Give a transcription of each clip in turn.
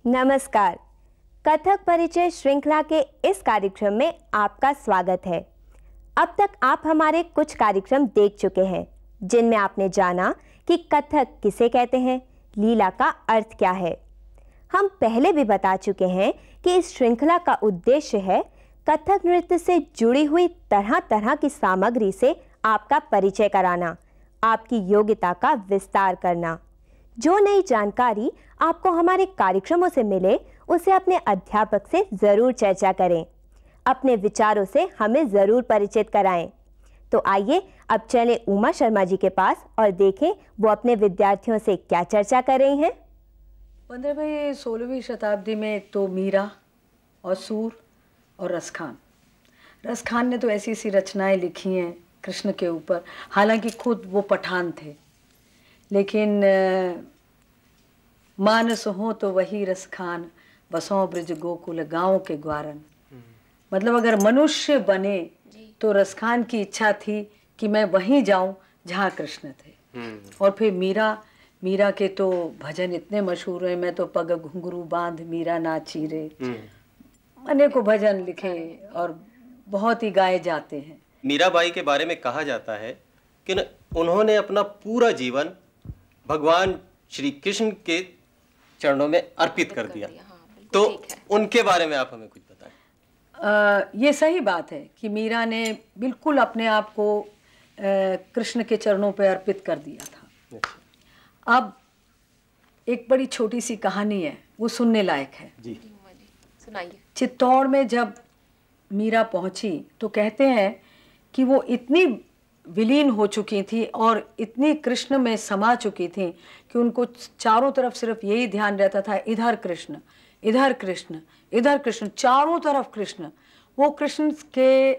नमस्कार। कथक परिचय श्रृंखला के इस कार्यक्रम में आपका स्वागत है। अब तक आप हमारे कुछ कार्यक्रम देख चुके हैं जिनमें आपने जाना कि कथक किसे कहते हैं, लीला का अर्थ क्या है। हम पहले भी बता चुके हैं कि इस श्रृंखला का उद्देश्य है कथक नृत्य से जुड़ी हुई तरह तरह की सामग्री से आपका परिचय कराना, आपकी योग्यता का विस्तार करना। जो नई जानकारी आपको हमारे कार्यक्रमों से मिले उसे अपने अध्यापक से जरूर चर्चा करें, अपने विचारों से हमें जरूर परिचित कराएं। तो आइए अब चलें उमा शर्मा जी के पास और देखें वो अपने विद्यार्थियों से क्या चर्चा कर रही हैं। 15वीं 16वीं शताब्दी में एक तो मीरा और सूर और रसखान। रसखान ने तो ऐसी ऐसी रचनाएं लिखी हैं कृष्ण के ऊपर, हालांकि खुद वो पठान थे, लेकिन मानस हो तो वही रसखान, बसों ब्रज गोकुल गाँव के ग्वारन। मतलब अगर मनुष्य बने तो रसखान की इच्छा थी कि मैं वहीं जाऊं जहाँ कृष्ण थे। और फिर मीरा के तो भजन इतने मशहूर हैं, मैं तो पग घुंघरू बांध मीरा नाची रे, अनेकों भजन लिखे और बहुत ही गाए जाते हैं। मीराबाई के बारे में कहा जाता है कि उन्होंने अपना पूरा जीवन भगवान श्री कृष्ण के चरणों में अर्पित कर दिया। तो उनके बारे में आप हमें कुछ बताएं। ये सही बात है कि मीरा ने बिल्कुल अपने आप को कृष्ण के चरणों पर अर्पित कर दिया था। अब एक बड़ी छोटी सी कहानी है, वो सुनने लायक है जी, सुनाइए। चित्तौड़ में जब मीरा पहुंची तो कहते हैं कि वो इतनी विलीन हो चुकी थी और इतनी कृष्ण में समा चुकी थी कि उनको चारों तरफ सिर्फ यही ध्यान रहता था, इधर कृष्ण, इधर कृष्ण, इधर कृष्ण, चारों तरफ कृष्ण। वो कृष्ण के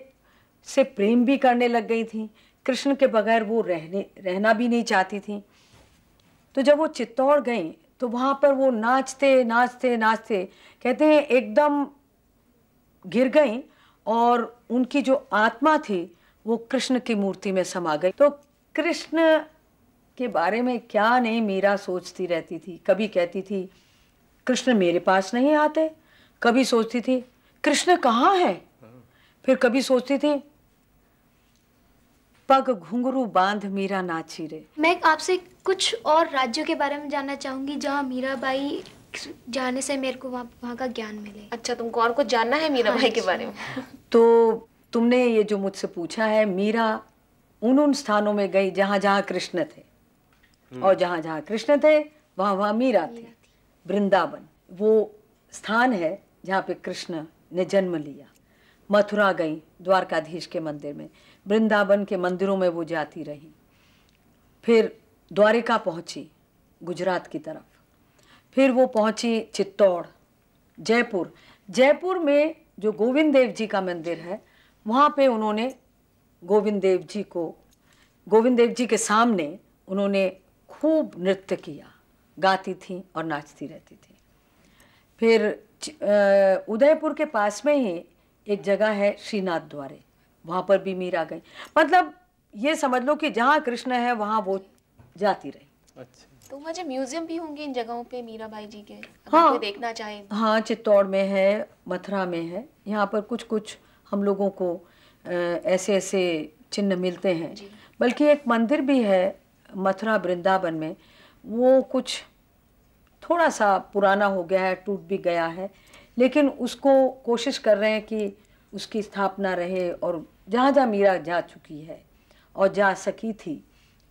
से प्रेम भी करने लग गई थी, कृष्ण के बगैर वो रहना भी नहीं चाहती थी। तो जब वो चित्तौड़ गई तो वहाँ पर वो नाचते नाचते नाचते कहते हैं एकदम गिर गई और उनकी जो आत्मा थी वो कृष्ण की मूर्ति में समा गई। तो कृष्ण के बारे में क्या नहीं मीरा सोचती रहती थी। कभी कहती थी कृष्ण मेरे पास नहीं आते, कभी सोचती थी कृष्ण कहाँ है, फिर कभी सोचती थी पग घुंघरू बांध मीरा नाची रे। मैं आपसे कुछ और राज्यों के बारे में जानना चाहूंगी जहाँ मीराबाई जाने से मेरे को वहाँ का ज्ञान मिले। अच्छा, तुमको और कुछ जानना है मीराबाई के बारे में? तो तुमने ये जो मुझसे पूछा है, मीरा उन स्थानों में गई जहाँ जहाँ कृष्ण थे, और जहाँ जहाँ कृष्ण थे वहाँ वहाँ मीरा थी। वृंदावन वो स्थान है जहाँ पे कृष्ण ने जन्म लिया। मथुरा गई द्वारकाधीश के मंदिर में, वृंदावन के मंदिरों में वो जाती रही। फिर द्वारिका पहुंची गुजरात की तरफ, फिर वो पहुंची चित्तौड़, जयपुर। जयपुर में जो गोविंद देव जी का मंदिर है वहाँ पे उन्होंने गोविंद देव जी के सामने उन्होंने खूब नृत्य किया, गाती थी और नाचती रहती थी। फिर उदयपुर के पास में ही एक जगह है श्रीनाथ द्वारे, वहाँ पर भी मीरा गई। मतलब ये समझ लो कि जहाँ कृष्ण है वहाँ वो जाती रही। अच्छा, तो मुझे म्यूजियम भी होंगे इन जगहों पे मीराबाई जी के, हाँ, कोई देखना चाहे? हाँ, चित्तौड़ में है, मथुरा में है। यहाँ पर कुछ कुछ हम लोगों को ऐसे ऐसे चिन्ह मिलते हैं। बल्कि एक मंदिर भी है मथुरा वृंदावन में, वो कुछ थोड़ा सा पुराना हो गया है, टूट भी गया है, लेकिन उसको कोशिश कर रहे हैं कि उसकी स्थापना रहे। और जहाँ जहाँ मीरा जा चुकी है और जा सकी थी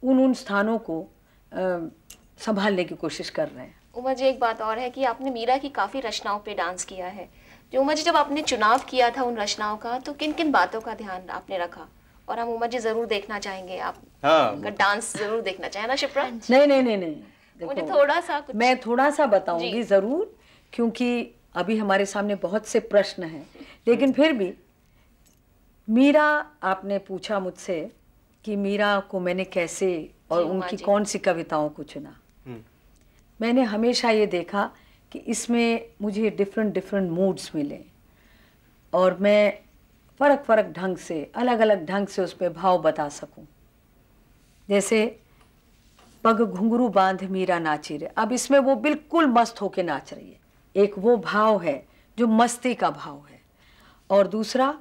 उन स्थानों को संभालने की कोशिश कर रहे हैं। उमा जी, एक बात और है कि आपने मीरा की काफ़ी रचनाओं पे डांस किया है। जो उमा जी, जब आपने चुनाव किया था उन रचनाओं का, तो किन किन बातों का ध्यान आपने रखा? और हम उमा जी ज़रूर देखना चाहेंगे, आप डांस ज़रूर देखना चाहें ना शिप्रा? नहीं, मुझे थोड़ा सा कुछ... मैं थोड़ा सा बताऊंगी ज़रूर, क्योंकि अभी हमारे सामने बहुत से प्रश्न हैं। लेकिन फिर भी मीरा, आपने पूछा मुझसे कि मीरा को मैंने कैसे और उनकी कौन सी कविताओं को चुना। मैंने हमेशा ये देखा कि इसमें मुझे डिफरेंट मूड्स मिले और मैं फ़र्क ढंग से, अलग अलग ढंग से उस पर भाव बता सकूं। जैसे पग घुंघरू बांध मीरा नाची रे, अब इसमें वो बिल्कुल मस्त होके नाच रही है, एक वो भाव है जो मस्ती का भाव है, और दूसरा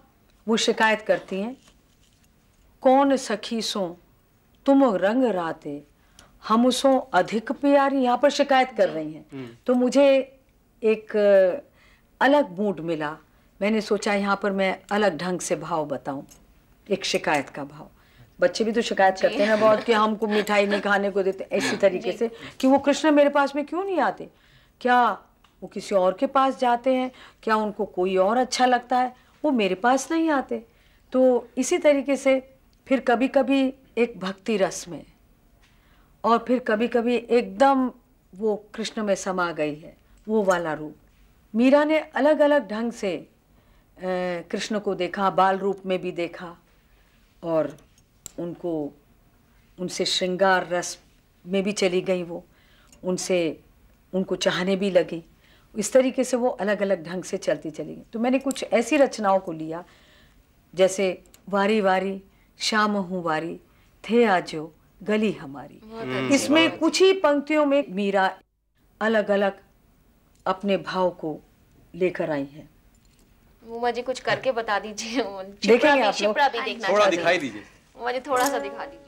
वो शिकायत करती हैं, कौन सखी सो तुम रंग राते हम सो अधिक प्यारी। यहाँ पर शिकायत कर रही हैं। तो मुझे एक अलग मूड मिला, मैंने सोचा यहाँ पर मैं अलग ढंग से भाव बताऊं, एक शिकायत का भाव। बच्चे भी तो शिकायत करते हैं बहुत कि हमको मिठाई नहीं खाने को देते, इसी तरीके से कि वो कृष्ण मेरे पास में क्यों नहीं आते, क्या वो किसी और के पास जाते हैं, क्या उनको कोई और अच्छा लगता है, वो मेरे पास नहीं आते। तो इसी तरीके से फिर कभी कभी एक भक्ति रस में, और फिर कभी कभी एकदम वो कृष्ण में समा गई है, वो वाला रूप। मीरा ने अलग अलग ढंग से कृष्ण को देखा, बाल रूप में भी देखा, और उनसे श्रृंगार रस में भी चली गई, वो उनको चाहने भी लगी। इस तरीके से वो अलग अलग ढंग से चलती चली गई। तो मैंने कुछ ऐसी रचनाओं को लिया, जैसे वारी वारी शाम हूँ वारी थे आजो गली हमारी। इसमें कुछ ही पंक्तियों में मीरा अलग अलग अपने भाव को लेकर आई है। उमा जी कुछ करके बता दीजिए। देखेंगे आप लोग, भी देखना थोड़ा दिखाई दीजिए। उमा जी थोड़ा सा दिखा दीजिए।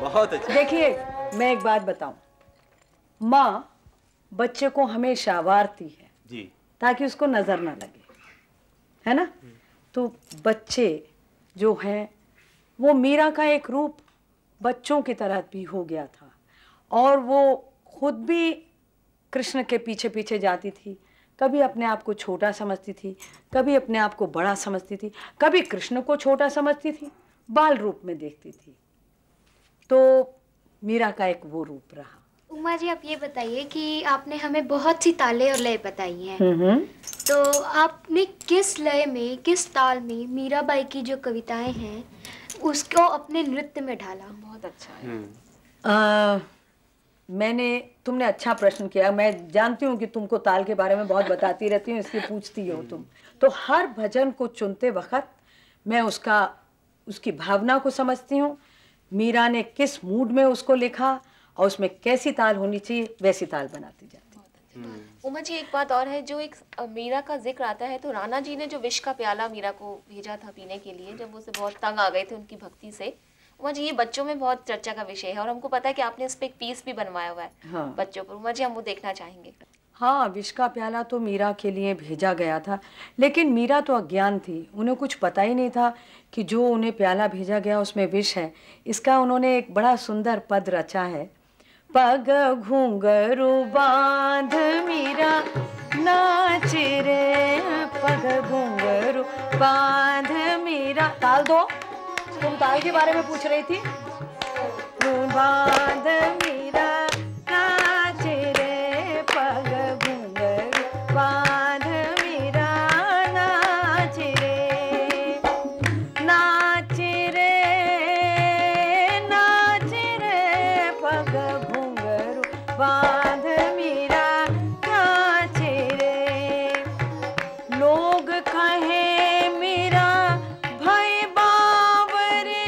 बहुत अच्छा। देखिए मैं एक बात बताऊं, माँ बच्चे को हमेशा वारती है जी, ताकि उसको नजर ना लगे, है ना। तो बच्चे जो हैं वो मीरा का एक रूप बच्चों की तरह भी हो गया था, और वो खुद भी कृष्ण के पीछे पीछे जाती थी। कभी अपने आप को छोटा समझती थी, कभी अपने आप को बड़ा समझती थी, कभी कृष्ण को छोटा समझती थी, बाल रूप में देखती थी। तो मीरा का एक वो रूप रहा। उमा जी, आप ये बताइए कि आपने हमें बहुत सी ताले और लय बताई हैं, तो आपने किस लय में, किस ताल में मीराबाई की जो कविताएं हैं उसको अपने नृत्य में ढाला? बहुत अच्छा है। तुमने अच्छा प्रश्न किया। मैं जानती हूँ कि तुमको ताल के बारे में बहुत बताती रहती हूँ, इसलिए पूछती हो तुम। तो हर भजन को चुनते वक्त मैं उसकी भावना को समझती हूँ, मीरा ने किस मूड में उसको लिखा और उसमें कैसी ताल होनी चाहिए वैसी ताल बनाती जाती है। उमा जी, एक बात और है, जो एक मीरा का जिक्र आता है, तो राणा जी ने जो विष का प्याला मीरा को भेजा था पीने के लिए, जब उसे बहुत तंग आ गए थे उनकी भक्ति से। उमा जी, ये बच्चों में बहुत चर्चा का विषय है और हमको पता है कि आपने इस पे एक पीस भी बनवाया हुआ है। हाँ। बच्चों पर। उमा जी, हम वो देखना चाहेंगे। हाँ, विष का प्याला तो मीरा के लिए भेजा गया था, लेकिन मीरा तो अज्ञान थी, उन्हें कुछ पता ही नहीं था कि जो उन्हें प्याला भेजा गया उसमें विष है। इसका उन्होंने एक बड़ा सुंदर पद रचा है। पग घुंघरू बांध मीरा नाच रे, पग घुंघरू बांध मीरा। ताल दो, तुम ताल के बारे में पूछ रही थी। बांध मीरा नाच रे, पग घुंघरू बांध मीरा नाच रे, नाच रे, नाच रे, पग घुंघरू बांध मीरा नाच रे। लोग कहे मीरा भई बावरे,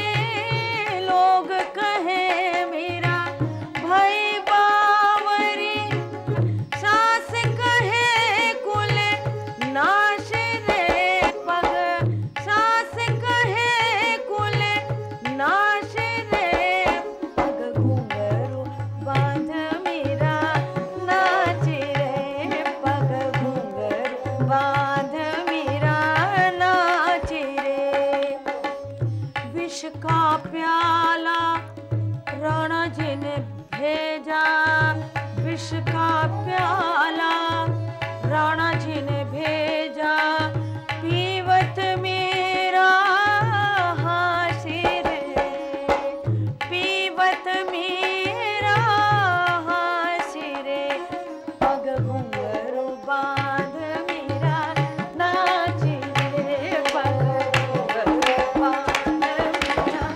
लोग कहे मीरा भई बावरे, सास कहे कुल नाश रे, पग सास कहे कुल नाश रे, पग घुंघरू बांध मीरा नाच रे, पग घुंघरू बांध मीरा नाच रे। विष का प्याला राणा जी ने भेजा, विष का प्याला राणा जी ने भेजा, पीवत मेरा हासी रे, पीवत मेरा हासी रे, पग घुंघरू बांध मीरा नाच रे, पग घुंघरू बांध मीरा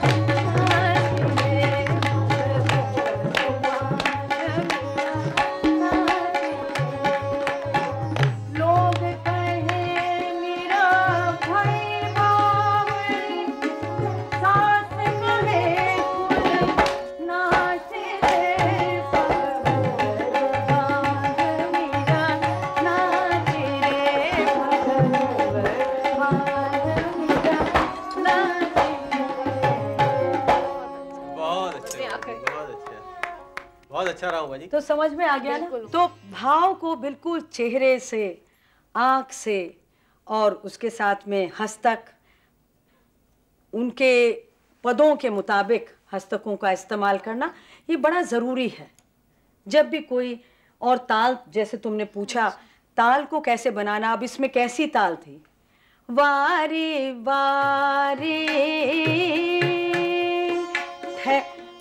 नाच रे, पग घुंघरू बांध मीरा नाच रे। लोग कहे मीरा भई बावरी, सास कहे कुल नाच रे, पग घुंघरू बांध मीरा नाच रे, पग घुंघरू बांध मीरा नाच बहुत अच्छा, बहुत अच्छा रहा उमा जी। तो समझ में आ गया ना? तो भाव को बिल्कुल चेहरे से, आंख से और उसके साथ में हस्तक, उनके पदों के मुताबिक हस्तकों का इस्तेमाल करना ये बड़ा ज़रूरी है जब भी कोई। और ताल, जैसे तुमने पूछा ताल को कैसे बनाना, अब इसमें कैसी ताल थी? वारी वारी,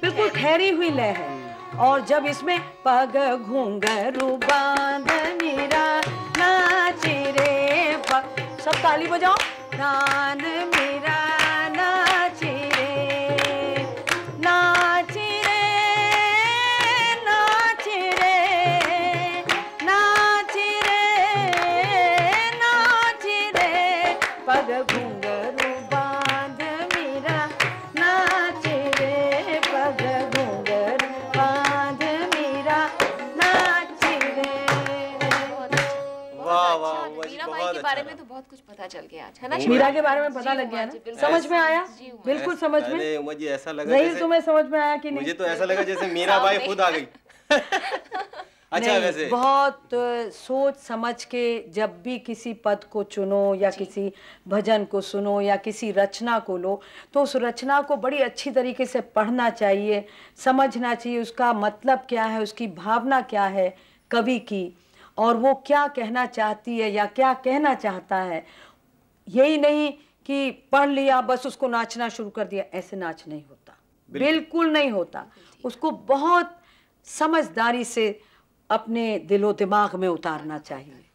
बिल्कुल ठहरी हुई लय है। और जब इसमें पग घुंघरू बांध मीरा नाच रे, सब ताली बजाओ, नान मीरा नाच रे, नाच रे, नाच रे, नाच रे, नाच रे, पग घुंघरू बांध मीरा नाच रे, पग घुंघरू बांध मीरा नाच रे। वाह वाह उमा जी, मीराबाई बहुत के अच्छा बारे रहा। में तो बहुत कुछ पता चल गया आज, है ना? मीरा के बारे में पता लग गया ना? समझ में आया? बिल्कुल समझ में। अरे उमा जी, ऐसा लगा नहीं, जैसे तुम्हें समझ में आया कि नहीं? मुझे तो ऐसा लगा जैसे मीराबाई खुद आ गई। अच्छा, नहीं, वैसे बहुत सोच समझ के जब भी किसी पद को चुनो या किसी भजन को सुनो या किसी रचना को लो, तो उस रचना को बड़ी अच्छी तरीके से पढ़ना चाहिए, समझना चाहिए उसका मतलब क्या है, उसकी भावना क्या है कवि की, और वो क्या कहना चाहती है या क्या कहना चाहता है। यही नहीं कि पढ़ लिया बस उसको नाचना शुरू कर दिया, ऐसे नाच नहीं होता। बिल्कुल नहीं होता। उसको बहुत समझदारी से अपने दिलो दिमाग में उतारना चाहिए।